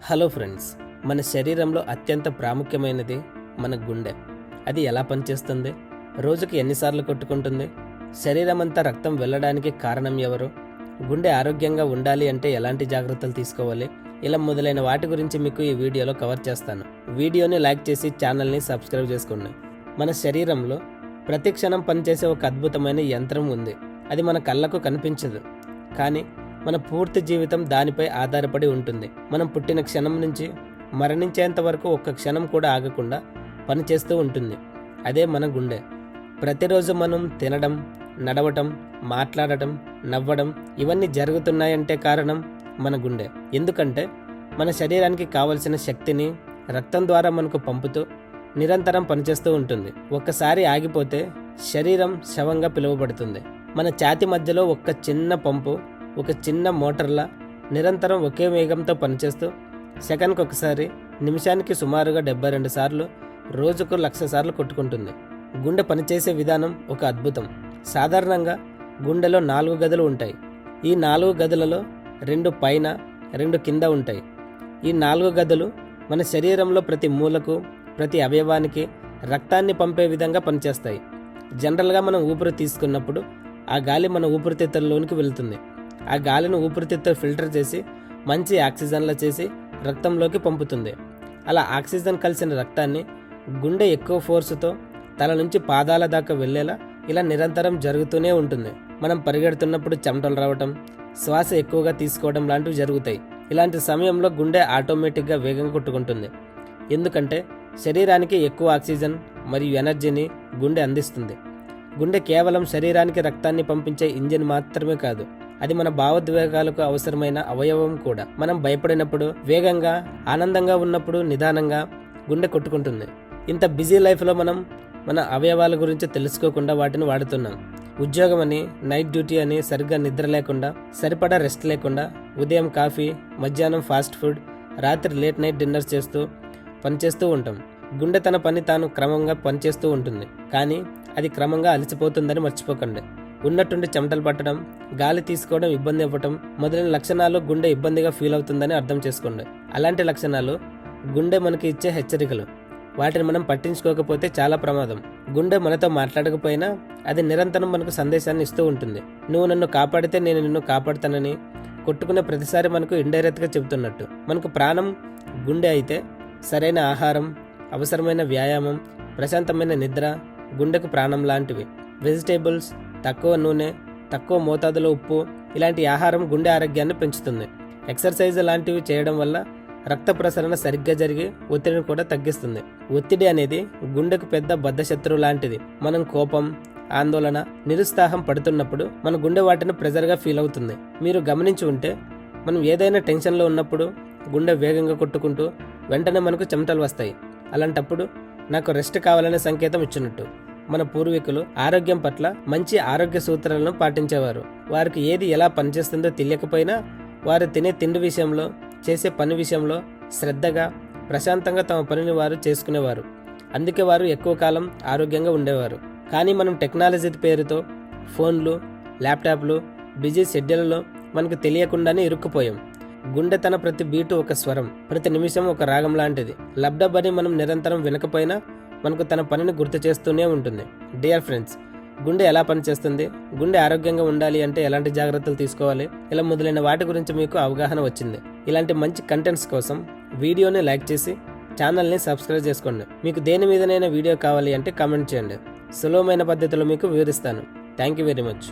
Hello friends, మన శరీరంలో అత్యంత ప్రాముఖ్యమైనది మన గుండె. అది ఎలా పనిచేస్తుంది, రోజుకి ఎన్నిసార్లు కొట్టుకుంటుంది, శరీరం అంతా రక్తం వెళ్ళడానికి కారణం ఎవరు, గుండె ఆరోగ్యంగా ఉండాలి అంటే ఎలాంటి జాగ్రత్తలు తీసుకోవాలి, ఇలా మొదలైన వాటి గురించి మీకు ఈ వీడియోలో కవర్ చేస్తాను. వీడియోని లైక్ చేసి ఛానల్ని సబ్స్క్రైబ్ చేసుకోండి. మన శరీరంలో ప్రతి క్షణం పనిచేసే ఒక అద్భుతమైన యంత్రం ఉంది. అది మన కళ్ళకు కనిపించదు, కానీ మన పూర్తి జీవితం దానిపై ఆధారపడి ఉంటుంది. మనం పుట్టిన క్షణం నుంచి మరణించేంత వరకు ఒక్క క్షణం కూడా ఆగకుండా పనిచేస్తూ ఉంటుంది. అదే మన గుండె. ప్రతిరోజు మనం తినడం, నడవటం, మాట్లాడటం, నవ్వడం ఇవన్నీ జరుగుతున్నాయంటే కారణం మన గుండె. ఎందుకంటే మన శరీరానికి కావలసిన శక్తిని రక్తం ద్వారా మనకు పంపుతూ నిరంతరం పనిచేస్తూ ఉంటుంది. ఒక్కసారి ఆగిపోతే శరీరం శవంగా పిలువబడుతుంది. మన ఛాతీ మధ్యలో ఒక చిన్న పంపు, ఒక చిన్న మోటార్లా నిరంతరం ఒకే వేగంతో పనిచేస్తూ సెకండ్కి ఒకసారి, నిమిషానికి సుమారుగా 72 సార్లు, రోజుకు 1,00,000 సార్లు కొట్టుకుంటుంది. గుండె పనిచేసే విధానం ఒక అద్భుతం. సాధారణంగా గుండెలో 4 గదులు ఉంటాయి. ఈ 4 గదులలో 2 పైన, 2 కింద ఉంటాయి. ఈ 4 గదులు మన శరీరంలో ప్రతి మూలకు, ప్రతి అవయవానికి రక్తాన్ని పంపే విధంగా పనిచేస్తాయి. జనరల్గా మనం ఊపిరి తీసుకున్నప్పుడు ఆ గాలి మన ఊపిరితిత్తుల్లోనికి వెళుతుంది. ఆ గాలిని ఊపిరితిత్తులు ఫిల్టర్ చేసి మంచి ఆక్సిజన్లా చేసి రక్తంలోకి పంపుతుంది. అలా ఆక్సిజన్ కలిసిన రక్తాన్ని గుండె ఎక్కువ ఫోర్సుతో తల నుంచి పాదాల దాకా వెళ్ళేలా ఇలా నిరంతరం జరుగుతూనే ఉంటుంది. మనం పరిగెడుతున్నప్పుడు చెమటలు రావటం, శ్వాస ఎక్కువగా తీసుకోవడం లాంటివి జరుగుతాయి. ఇలాంటి సమయంలో గుండె ఆటోమేటిక్గా వేగంగా కొట్టుకుంటుంది. ఎందుకంటే శరీరానికి ఎక్కువ ఆక్సిజన్ మరియు ఎనర్జీని గుండె అందిస్తుంది. గుండె కేవలం శరీరానికి రక్తాన్ని పంపించే ఇంజిన్ మాత్రమే కాదు, అది మన భావోద్వేగాలకు అవసరమైన అవయవం కూడా. మనం భయపడినప్పుడు వేగంగా, ఆనందంగా ఉన్నప్పుడు నిదానంగా గుండె కొట్టుకుంటుంది. ఇంత బిజీ లైఫ్లో మనం మన అవయవాల గురించి తెలుసుకోకుండా వాటిని వాడుతున్నాం. ఉద్యోగం అని, నైట్ డ్యూటీ అని, సరిగ్గా నిద్ర లేకుండా, సరిపడా రెస్ట్ లేకుండా, ఉదయం కాఫీ, మధ్యాహ్నం ఫాస్ట్ ఫుడ్, రాత్రి లేట్ నైట్ డిన్నర్ చేస్తూ పనిచేస్తూ ఉంటాం. గుండె తన పని తాను క్రమంగా పనిచేస్తూ ఉంటుంది, కానీ అది క్రమంగా అలసిపోతుందని మర్చిపోకండి. ఉన్నట్టుండి చెమటలు పట్టడం, గాలి తీసుకోవడం ఇబ్బంది ఇవ్వటం మొదలైన లక్షణాలు గుండె ఇబ్బందిగా ఫీల్ అవుతుందని అర్థం చేసుకోండి. అలాంటి లక్షణాలు గుండె మనకి ఇచ్చే హెచ్చరికలు. వాటిని మనం పట్టించుకోకపోతే చాలా ప్రమాదం. గుండె మనతో మాట్లాడకపోయినా అది నిరంతరం మనకు సందేశాన్ని ఇస్తూ ఉంటుంది. నువ్వు నన్ను కాపాడితే నేను నిన్ను కాపాడుతానని కొట్టుకునే ప్రతిసారి మనకు ఇండైరెక్ట్గా చెబుతున్నట్టు. మనకు ప్రాణం గుండె అయితే సరైన ఆహారం, అవసరమైన వ్యాయామం, ప్రశాంతమైన నిద్ర గుండెకు ప్రాణం లాంటివి. వెజిటేబుల్స్, తక్కువ నూనె, తక్కువ మోతాదులో ఉప్పు ఇలాంటి ఆహారం గుండె ఆరోగ్యాన్ని పెంచుతుంది. ఎక్సర్సైజ్ లాంటివి చేయడం వల్ల రక్త ప్రసరణ సరిగ్గా జరిగి ఒత్తిడిని కూడా తగ్గిస్తుంది. ఒత్తిడి అనేది గుండెకు పెద్ద బద్ధశత్రువు లాంటిది. మనం కోపం, ఆందోళన, నిరుత్సాహం పడుతున్నప్పుడు మన గుండె వాటిని ప్రెజర్గా ఫీల్ అవుతుంది. మీరు గమనించి ఉంటే మనం ఏదైనా టెన్షన్లో ఉన్నప్పుడు గుండె వేగంగా కొట్టుకుంటూ వెంటనే మనకు చెమటలు వస్తాయి. అలాంటప్పుడు నాకు రెస్ట్ కావాలనే సంకేతం ఇచ్చినట్టు. మన పూర్వీకులు ఆరోగ్యం పట్ల మంచి ఆరోగ్య సూత్రాలను పాటించేవారు. వారికి ఏది ఎలా పనిచేస్తుందో తెలియకపోయినా వారు తినే తిండి విషయంలో, చేసే పని విషయంలో శ్రద్ధగా, ప్రశాంతంగా తమ పనిని వారు చేసుకునేవారు. అందుకే వారు ఎక్కువ కాలం ఆరోగ్యంగా ఉండేవారు. కానీ మనం టెక్నాలజీ పేరుతో ఫోన్లు, ల్యాప్టాప్లు, బిజీ షెడ్యూల్లో మనకు తెలియకుండానే ఇరుక్కుపోయాం. గుండె తన ప్రతి బీటు ఒక స్వరం, ప్రతి నిమిషం ఒక రాగం లాంటిది. లబ్డబ్ అని మనం నిరంతరం వినకపోయినా మనకు తన పనిని గుర్తు చేస్తూనే ఉంటుంది. డియర్ ఫ్రెండ్స్, గుండె ఎలా పనిచేస్తుంది, గుండె ఆరోగ్యంగా ఉండాలి అంటే ఎలాంటి జాగ్రత్తలు తీసుకోవాలి, ఇలా మొదలైన వాటి గురించి మీకు అవగాహన వచ్చింది. ఇలాంటి మంచి కంటెంట్స్ కోసం వీడియోని లైక్ చేసి ఛానల్ని సబ్స్క్రైబ్ చేసుకోండి. మీకు దేని మీదనైనా వీడియో కావాలి అంటే కామెంట్ చేయండి. సులభమైన పద్ధతిలో మీకు వివరిస్తాను. Thank you very much.